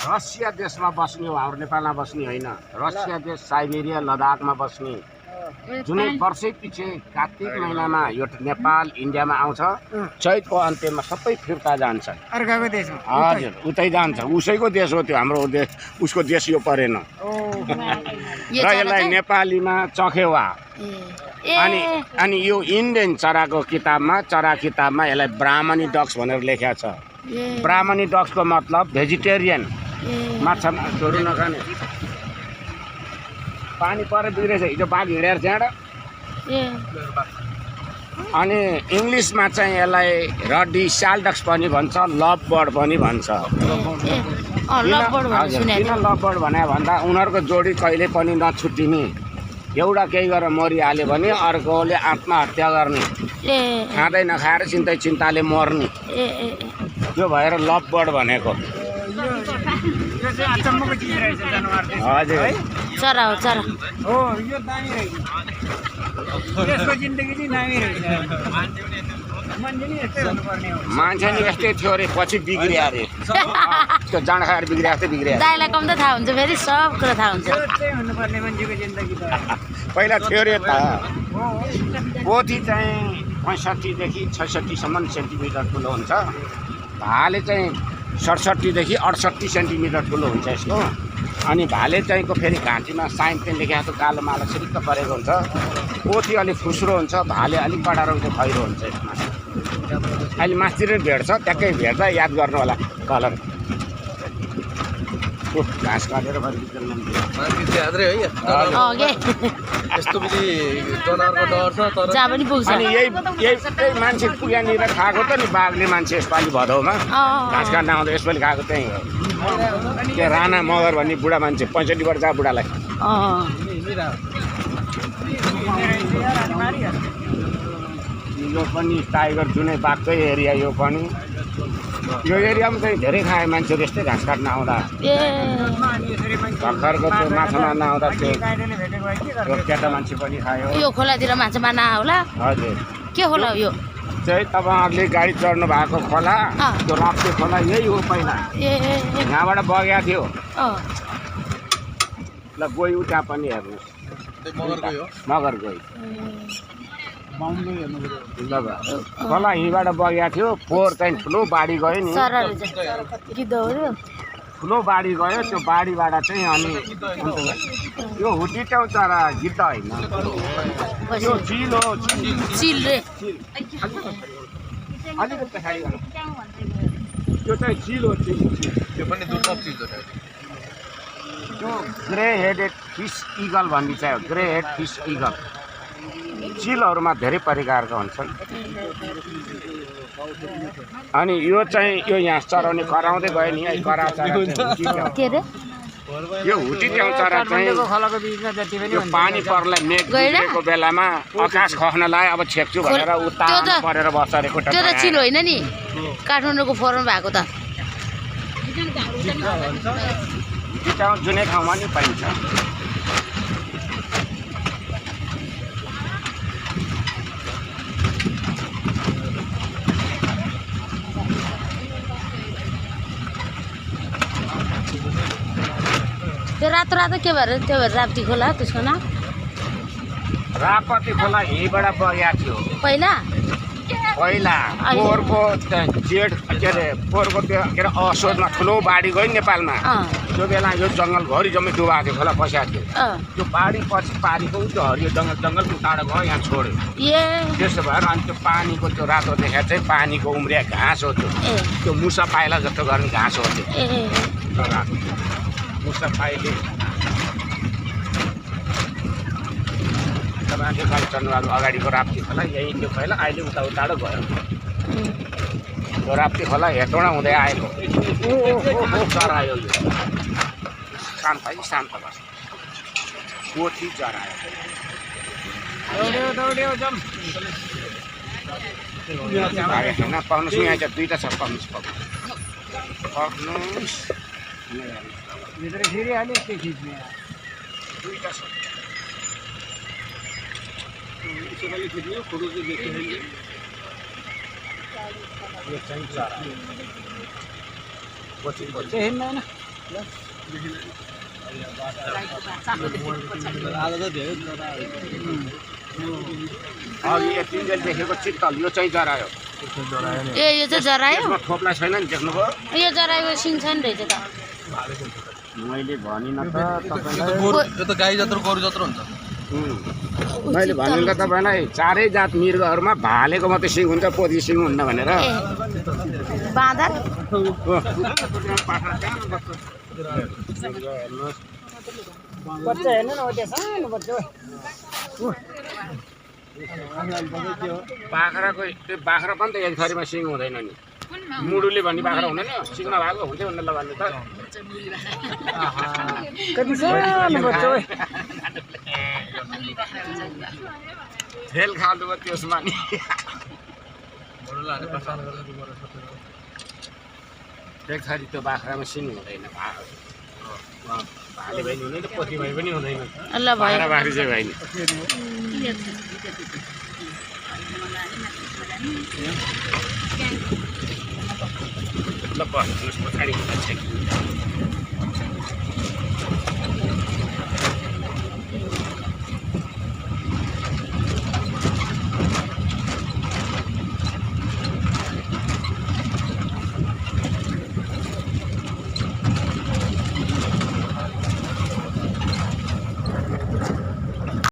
Russia देशमा बस्ने हो, हाम्रो नेपालमा बस्ने होइन। रसिया देश, साइबेरिया, लद्दाखमा बस्ने जुनै वर्षै पछि कार्तिक महिनामा यो नेपाल इन्डियामा आउँछ। चैतको अन्त्यमा सबै फिर्ता जान्छ अर्काको देशमा। हजुर, उतै जान्छ। उसैको देश हो त्यो, हाम्रो देश उसको देश यो परेन। र यसलाई नेपालीमा चखेवा। अनि यो इन्डियन चराको किताबमा, चरा किताबमा यसलाई ब्राह्मणी डक्स भनेर लेखेको छ। ब्राह्मणी डक्सको मतलब भेजिटेरियन, माछा मासुहरू नखाने। पानी परेर बिग्रेछ, हिजो बाघ हिँडेर त्यहाँबाट। अनि इङ्ग्लिसमा चाहिँ यसलाई रडी स्यालडक्स पनि भन्छ, लभ बर्ड पनि भन्छ। किन लभ बर्ड भने भन्दा उनीहरूको जोडी कहिले पनि नछुट्टिने। एउटा केही गरेर मरिहाल्यो भने अर्कोले आत्महत्या गर्ने, खाँदै नखाएर चिन्ताले मर्ने। त्यो भएर लभ बर्ड भनेको। हजुर, चरा हो, चरा हो। यो दामी रहेछ, यसको जिन्दगी चाहिँ दामी रहेछ। मान्छे नि यस्तै हुनुपर्ने हो। मान्छे नि यस्तै थियो अरे, पछि बिग्रियो अरे। त्यो जाँड खाएर बिग्रियो जस्तै बिग्रियो। दाइलाई कम त थाहा हुन्छ, फेरि सब कुरा थाहा हुन्छ। त्यस्तै हुनुपर्ने मान्छेको जिन्दगी त। पहिला थियो अरे त। पोथी चाहिँ 65 देखि 66सम्म सेन्टिमिटर ठुलो हुन्छ। भाले चाहिँ 67 देखि 68 सेन्टिमिटर ठुलो हुन्छ यसको। अनि भाले चाहिँको फेरि घाँटीमा साइन पेन लेखेको कालो माला सिरिक्क परेको हुन्छ। पोथी अलिक फुस्रो हुन्छ, भाले अलिक बडारो हुन्छ, खैरो हुन्छ यसमा। अहिले मास्तिर भेट्छ, ट्याक्कै भेट्दा याद गर्नु होला कलर। घाँस काटेर अनि यही मान्छे पुग्यानिर खाएको त नि बाघले मान्छे यसपालि भदौमा घाँस काट्न आउँदा यसपालि खाएको त्यही हो। त्यो राणा मगर भन्ने बुढा मान्छे 65 वर्षको बुढालाई। यो पनि टाइगर जुनै बाघकै एरिया। यो पनि यो एरियामा चाहिँ धेरै खायो मान्छेहरू यस्तै घाँस काट्न आउँदा। भर्खरको त्यो माछा मार्न आउँदा त्यो केटा मान्छे पनि खायो। यो खोलातिर माछा मार्न होला। हजुर, के होला यो चाहिँ तपाईँहरूले गाडी चढ्नु भएको खोला, त्यो राप्ती खोला यही हो पहिला। यहाँबाट बगेको थियो। ल गई उता पनि हेर्नुहोस्, मगर गई। खोला यहीँबाट बगेको थियो। फोहोर चाहिँ ठुलो बाढी गयो नि, ठुलो बाढी गयो। त्यो बाढीबाट चाहिँ अनि यो हुटिट्याउ चरा गिद्ध होइन, यो चिल हो। अलिकति पछाडि गर्नु, त्यो चाहिँ चिल हो। त्यो पनि दुर्लभ चिज हो। त्यो ग्रे हेडेड फिस इगल भन्ने चाहिँ हो, ग्रे हेड फिस इगल। चिलहरूमा धेरै प्रकारका हुन्छन्। अनि यो चाहिँ यो यहाँ चराउने कराउँदै गयो नि, करा चरा यो हुटिट्याउ चरा चाहिँ यो पानी पर्ला मेघ बिग्रेको बेलामा आकाश खस्न लाग्यो, अब छेक्छु भनेर उता परेर बस्छ अरे। त्यो त चिल होइन नि, काठमाडौँको फोरम भएको त। हुटिट्याउ जुनै ठाउँमा नि पाइन्छ। त्यो रातो रातो के भएर त्यो भएर राप्ती खोला, त्यसको नाम रापती खोला यहीँबाट बगेको थियो पहिला। पोहोरको जेठ के अरे पोहोरको त्यो के अरे असोजमा ठुलो बाढी गयो नेपालमा। त्यो बेला यो जङ्गलभरि जम्मै डुबाएको थियो, खोला पस्याएको थियो। त्यो बाढी पछि पानीको त्यो हरियो जङ्गल उताबाट गयो, यहाँ छोड्यो। त्यसो भएर अनि त्यो पानीको त्यो रातो देखाएर चाहिँ पानीको उम्रिया घाँस हो। त्यो मुसा पाइला जस्तो गर्ने घाँस हो त्यो। मुसा पाइले तपाईँले गाडी चढ्नुभएको अगाडिको राप्ती खोला यही त्यो पहिला, अहिले उता उताबाट गयो। त्यो राप्ती खोला हेटौँडा हुँदै आएको चरायो। यो शान्त शान्त बस पोथी चरायो। होइन पाउनुहोस् नि, यहाँ चाहिँ दुईवटा छ, पाउनुहोस् दुईवटा छ। यो चाहिँ चरा पोथी अघि यतिन्जेल देखेको चित्तल यो चाहिँ जरायो ए यो चाहिँ जरायो यसमा थोप्ला छैन नि देख्नुभयो यो जराएको सिङ छ नि रहेछ त मैले भनिनँ त तपाईँलाई यो त गाई जत्रो गोरु जत्रो हुन्छ मैले भने त तपाईँलाई चारै जात मृगहरूमा भालेको मात्रै सिङ हुन्छ पोथी सिङ हुन्न भनेर ए बाँदर बच्चा हेर्नु न त्यो सानो बच्चा बाख्राको त्यो बाख्रा पनि त एक थरीमा सिङ हुँदैन नि मुडुले भन्ने बाख्रा हुँदैन सिङ नभएको हुँदै हुन्न ल भन्नु त कति सानो बच्चा ओए फेल खाल्नु भयो त्यसमा नि एक थरी त्यो बाख्रामा सिङ हुँदैन भाले भए नि हुँदैन पोथी भए पनि हुँदैन ल भयो बाख्रा बाख्री चाहिँ भएन ल बस्नुहोस् पछाडि